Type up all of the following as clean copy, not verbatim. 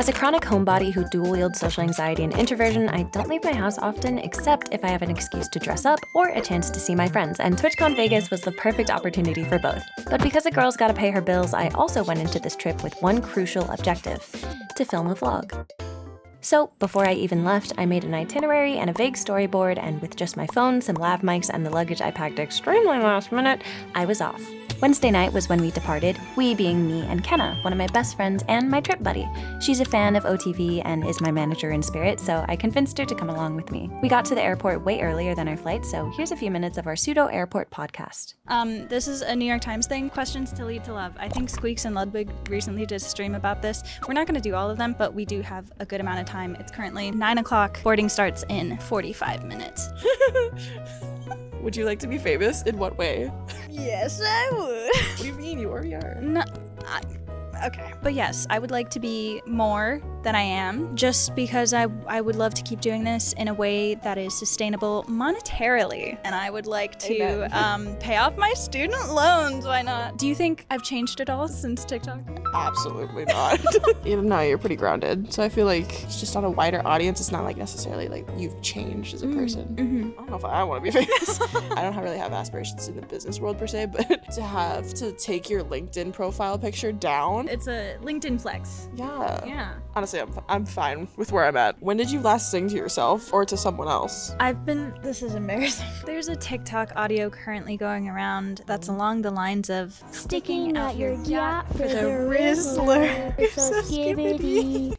As a chronic homebody who dual-wields social anxiety and introversion, I don't leave my house often except if I have an excuse to dress up or a chance to see my friends, and TWITCHCON Vegas was the perfect opportunity for both. But because a girl's gotta pay her bills, I also went into this trip with one crucial objective: to film a vlog. So, before I even left, I made an itinerary and a vague storyboard, and with just my phone, some lav mics, and the luggage I packed extremely last minute, I was off. Wednesday night was when we departed, we being me and Kenna, one of my best friends and my trip buddy. She's a fan of OTV and is my manager in spirit, so I convinced her to come along with me. We got to the airport way earlier than our flight, so here's a few minutes of our pseudo-airport podcast. This is a New York Times thing, questions to lead to love. I think Squeaks and Ludwig recently did a stream about this. We're not gonna do all of them, but we do have a good amount of time. It's currently 9 o'clock. Boarding starts in 45 minutes. Would you like to be famous? In what way? Yes, I would. What do you mean? You already are. No, okay. But yes, I would like to be more than I am, just because I would love to keep doing this in a way that is sustainable monetarily. And I would like to pay off my student loans. Why not? Do you think I've changed at all since TikTok? Absolutely not. No, you're pretty grounded. So I feel like it's just on a wider audience. It's not like necessarily like you've changed as a person. Mm-hmm. I don't know if I want to be famous. I don't really have aspirations in the business world per se, but to have to take your LinkedIn profile picture down. It's a LinkedIn flex. Yeah. Yeah. Honestly, I'm fine with where I'm at. When did you last sing to yourself or to someone else? This is embarrassing. There's a TikTok audio currently going around that's along the lines of sticking out your yacht for the Rizzler. Rizzler. So skibbity.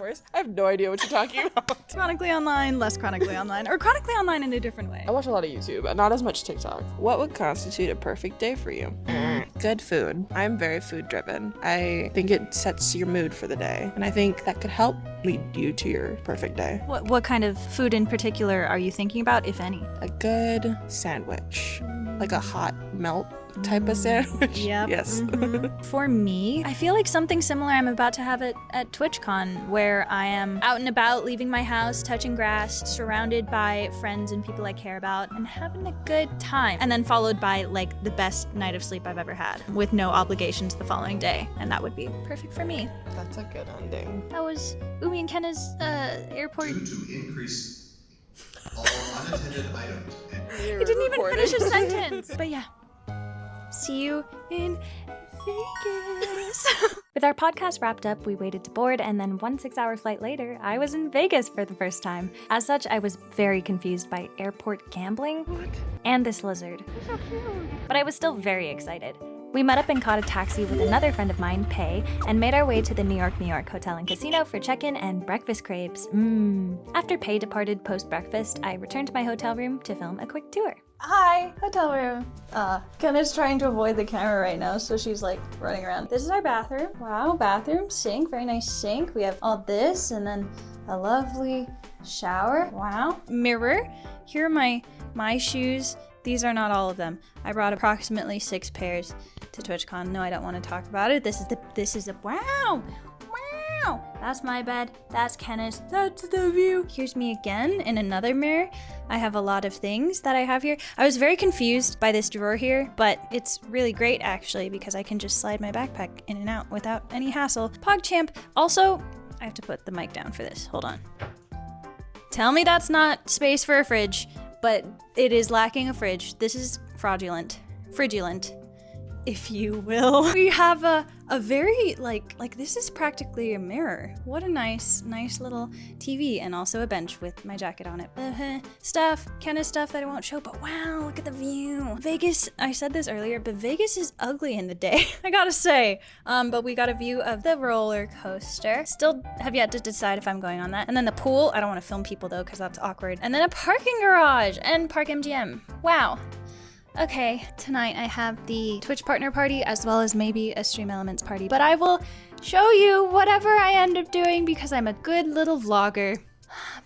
Worse. I have no idea what you're talking about. chronically online, less chronically online, or chronically online in a different way. I watch a lot of YouTube, but not as much TikTok. What would constitute a perfect day for you? Good food. I'm very food driven. I think it sets your mood for the day, and I think that could help lead you to your perfect day. What kind of food in particular are you thinking about, if any? A good sandwich, like a hot melt type of sandwich. Yep. Yes. Mm-hmm. For me, I feel like something similar I'm about to have it at TwitchCon, where I am out and about, leaving my house, touching grass, surrounded by friends and people I care about, and having a good time. And then followed by like the best night of sleep I've ever had, with no obligations the following day. And that would be perfect for me. That's a good ending. That was Umi and Kenna's airport. Due to increase all unattended items. He didn't even finish a sentence. But yeah. See you in Vegas. With our podcast wrapped up, we waited to board, and then 1 6-hour flight later, I was in Vegas for the first time. As such, I was very confused by airport gambling and this lizard. But I was still very excited. We met up and caught a taxi with another friend of mine, Pei, and made our way to the New York Hotel and Casino for check-in and breakfast crepes. After Pei departed post-breakfast, I returned to my hotel room to film a quick tour. Hi, hotel room. Kenna's trying to avoid the camera right now, so she's like running around. This is our bathroom. Wow, bathroom, sink, very nice sink. We have all this and then a lovely shower. Wow. Mirror. Here are my shoes. These are not all of them. I brought approximately 6 pairs to TwitchCon. No, I don't want to talk about it. This is a wow. That's my bed, that's Kenna's, that's the view. Here's me again in another mirror. I have a lot of things that I have here. I was very confused by this drawer here, but it's really great actually because I can just slide my backpack in and out without any hassle. PogChamp. Also, I have to put the mic down for this. Hold on. Tell me that's not space for a fridge, but it is lacking a fridge. This is fraudulent. Frigulent, if you will. We have a very, like this is practically a mirror. What a nice little TV, and also a bench with my jacket on it. Stuff, kind of stuff that I won't show, but wow, look at the view. Vegas, I said this earlier, but Vegas is ugly in the day, I gotta say. But we got a view of the roller coaster. Still have yet to decide if I'm going on that. And then the pool, I don't want to film people though, because that's awkward. And then a parking garage and Park MGM. Wow. Okay, tonight I have the Twitch partner party as well as maybe a Stream Elements party, but I will show you whatever I end up doing because I'm a good little vlogger.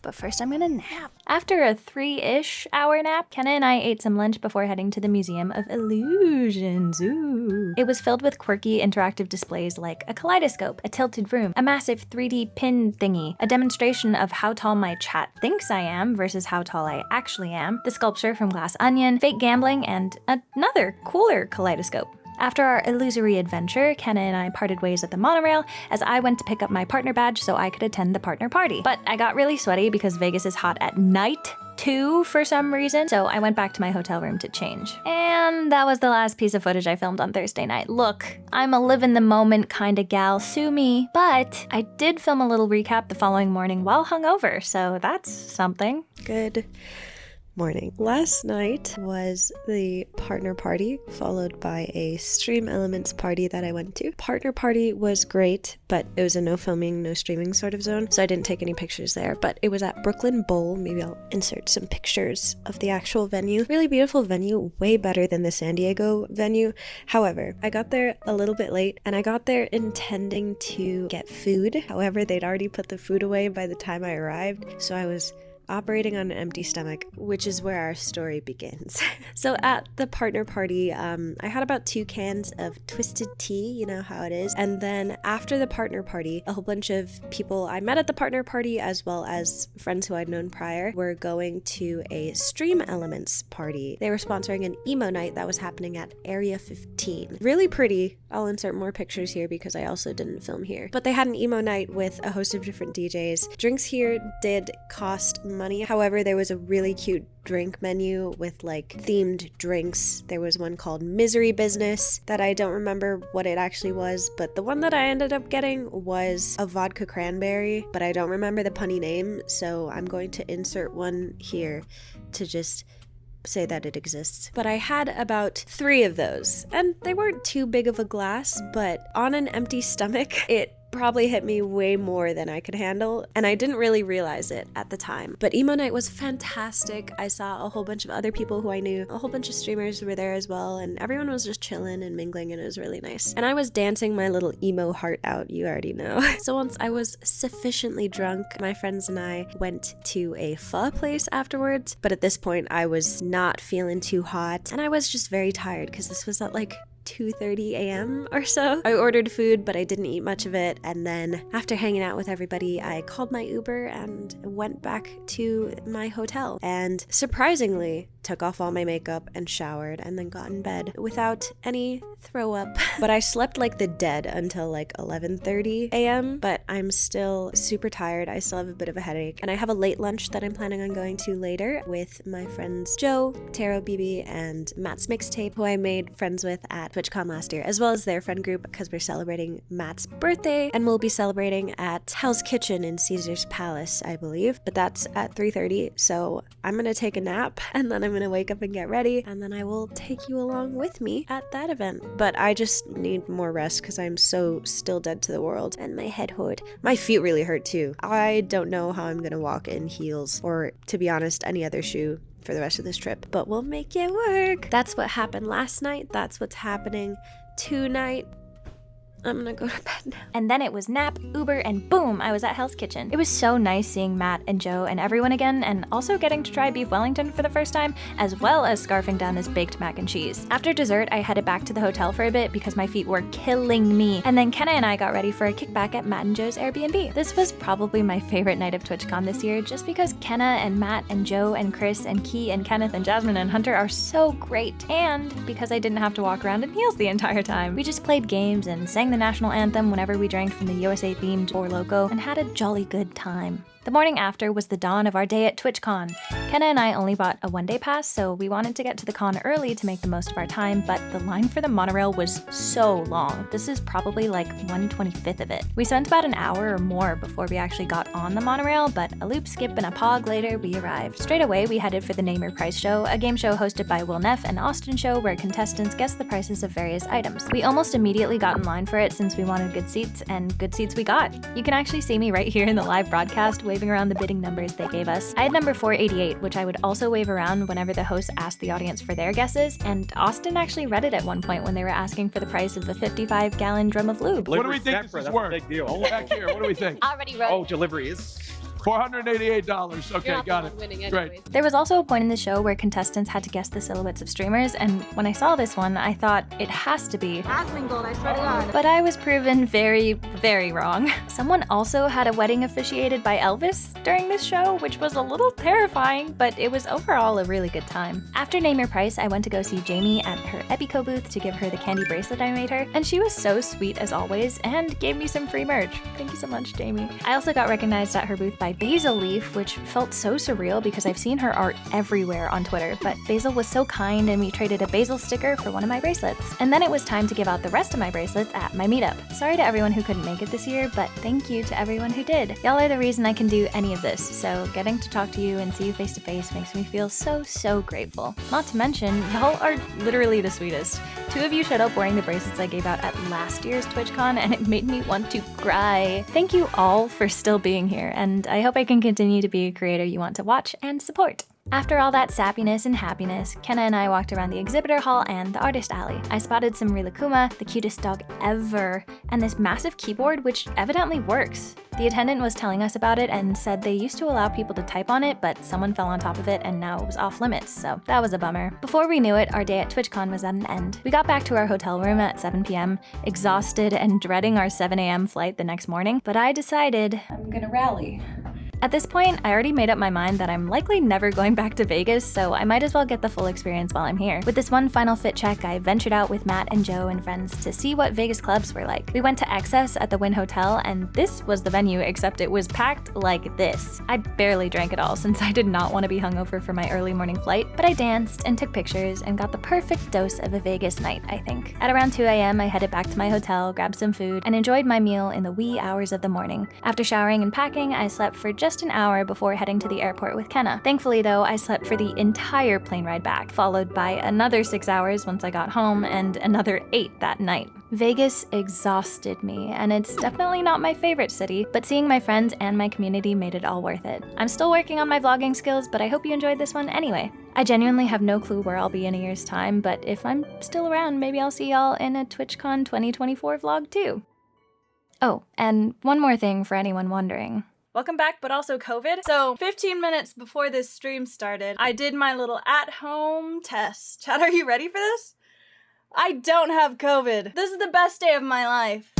But first I'm gonna nap. After a 3-ish hour nap, Kenna and I ate some lunch before heading to the Museum of Illusions. Ooh. It was filled with quirky interactive displays like a kaleidoscope, a tilted room, a massive 3D pin thingy, a demonstration of how tall my chat thinks I am versus how tall I actually am, the sculpture from Glass Onion, fake gambling, and another cooler kaleidoscope. After our illusory adventure, Kenna and I parted ways at the monorail as I went to pick up my partner badge so I could attend the partner party. But I got really sweaty because Vegas is hot at night too for some reason, so I went back to my hotel room to change. And that was the last piece of footage I filmed on Thursday night. Look, I'm a live in the moment kind of gal, sue me. But I did film a little recap the following morning while hungover, so that's something. Good morning. Last night was the partner party, followed by a stream elements party that I went to. Partner party was great, but it was a no filming, no streaming sort of zone, so I didn't take any pictures there, but it was at Brooklyn Bowl. Maybe I'll insert some pictures of the actual venue. Really beautiful venue, way better than the San Diego venue. However, I got there a little bit late, and I got there intending to get food. However, they'd already put the food away by the time I arrived, so I was operating on an empty stomach, which is where our story begins. So at the partner party, I had about 2 cans of twisted tea, you know how it is. And then after the partner party, a whole bunch of people I met at the partner party, as well as friends who I'd known prior, were going to a stream elements party. They were sponsoring an emo night that was happening at Area 15. Really pretty. I'll insert more pictures here because I also didn't film here. But they had an emo night with a host of different DJs. Drinks here did cost money. However, there was a really cute drink menu with like themed drinks. There was one called Misery Business that I don't remember what it actually was, but the one that I ended up getting was a vodka cranberry, but I don't remember the punny name, so I'm going to insert one here to just say that it exists. But I had about 3 of those, and they weren't too big of a glass, but on an empty stomach, it probably hit me way more than I could handle, and I didn't really realize it at the time. But emo night was fantastic. I saw a whole bunch of other people who I knew. A whole bunch of streamers were there as well, and everyone was just chilling and mingling, and it was really nice. And I was dancing my little emo heart out, you already know. So once I was sufficiently drunk, my friends and I went to a pho place afterwards, but at this point I was not feeling too hot, and I was just very tired because this was at like 2:30 a.m. or so. I ordered food, but I didn't eat much of it, and then after hanging out with everybody, I called my Uber and went back to my hotel, and surprisingly took off all my makeup and showered and then got in bed without any throw up. But I slept like the dead until like 11:30 a.m. but I'm still super tired. I still have a bit of a headache, and I have a late lunch that I'm planning on going to later with my friends Joe, Taro, BB, and Matt's Mixtape, who I made friends with at TWITCHCON last year, as well as their friend group, because we're celebrating Matt's birthday, and we'll be celebrating at Hell's Kitchen in Caesar's Palace, I believe, but that's at 3:30, so I'm gonna take a nap, and then I'm gonna wake up and get ready, and then I will take you along with me at that event. But I just need more rest because I'm so still dead to the world, and my head hurt. My feet really hurt too. I don't know how I'm gonna walk in heels, or to be honest, any other shoe for the rest of this trip, but we'll make it work. That's what happened last night. That's what's happening tonight. I'm gonna go to bed now. And then it was nap, Uber, and boom, I was at Hell's Kitchen. It was so nice seeing Matt and Joe and everyone again, and also getting to try beef Wellington for the first time, as well as scarfing down this baked mac and cheese. After dessert, I headed back to the hotel for a bit because my feet were killing me. And then Kenna and I got ready for a kickback at Matt and Joe's Airbnb. This was probably my favorite night of TwitchCon this year, just because Kenna and Matt and Joe and Chris and Key and Kenneth and Jasmine and Hunter are so great, and because I didn't have to walk around in heels the entire time. We just played games and sang the national anthem whenever we drank from the USA themed Four Loko and had a jolly good time. The morning after was the dawn of our day at TwitchCon. Kenna and I only bought a one-day pass, so we wanted to get to the con early to make the most of our time, but the line for the monorail was so long. This is probably like 1/25 of it. We spent about an hour or more before we actually got on the monorail, but a loop, skip, and a pog later, we arrived. Straight away, we headed for the Name Your Price show, a game show hosted by Will Neff and Austin Show where contestants guess the prices of various items. We almost immediately got in line for it since we wanted good seats, and good seats we got. You can actually see me right here in the live broadcast waving around the bidding numbers they gave us. I had number 488, which I would also wave around whenever the host asked the audience for their guesses, and Austin actually read it at one point when they were asking for the price of a 55-gallon drum of lube. What do we think this is worth? Big deal. Back here, what do we think? Already wrote. Oh, delivery is $488. Okay, You're not got the it. one winning Great. anyways. There was also a point in the show where contestants had to guess the silhouettes of streamers, and when I saw this one, I thought it has to be. Asmongold, I swear to God. But I was proven very, very wrong. Someone also had a wedding officiated by Elvis during this show, which was a little terrifying, but it was overall a really good time. After Name Your Price, I went to go see Jamie at her Epico booth to give her the candy bracelet I made her, and she was so sweet as always and gave me some free merch. Thank you so much, Jamie. I also got recognized at her booth by Basil Leaf, which felt so surreal because I've seen her art everywhere on Twitter, but Basil was so kind and we traded a Basil sticker for one of my bracelets. And then it was time to give out the rest of my bracelets at my meetup. Sorry to everyone who couldn't make it this year, but thank you to everyone who did. Y'all are the reason I can do any of this, so getting to talk to you and see you face to face makes me feel so grateful. Not to mention, y'all are literally the sweetest. 2 of you showed up wearing the bracelets I gave out at last year's TwitchCon, and it made me want to cry. Thank you all for still being here, and I hope I can continue to be a creator you want to watch and support. After all that sappiness and happiness, Kenna and I walked around the exhibitor hall and the artist alley. I spotted some Rilakuma, the cutest dog ever, and this massive keyboard which evidently works. The attendant was telling us about it and said they used to allow people to type on it, but someone fell on top of it and now it was off limits, so that was a bummer. Before we knew it, our day at TwitchCon was at an end. We got back to our hotel room at 7 p.m., exhausted and dreading our 7 a.m. flight the next morning, but I decided I'm gonna rally. At this point, I already made up my mind that I'm likely never going back to Vegas, so I might as well get the full experience while I'm here. With this one final fit check, I ventured out with Matt and Joe and friends to see what Vegas clubs were like. We went to Excess at the Wynn Hotel, and this was the venue, except it was packed like this. I barely drank at all since I did not want to be hungover for my early morning flight, but I danced and took pictures and got the perfect dose of a Vegas night, I think. At around 2 a.m., I headed back to my hotel, grabbed some food, and enjoyed my meal in the wee hours of the morning. After showering and packing, I slept for just an hour before heading to the airport with Kenna. Thankfully though, I slept for the entire plane ride back, followed by another 6 hours once I got home and another 8 that night. Vegas exhausted me, and it's definitely not my favorite city, but seeing my friends and my community made it all worth it. I'm still working on my vlogging skills, but I hope you enjoyed this one anyway. I genuinely have no clue where I'll be in a year's time, but if I'm still around, maybe I'll see y'all in a TwitchCon 2024 vlog too. Oh, and one more thing for anyone wondering. Welcome back, but also COVID. So 15 minutes before this stream started, I did my little at-home test. Chat, are you ready for this? I don't have COVID. This is the best day of my life.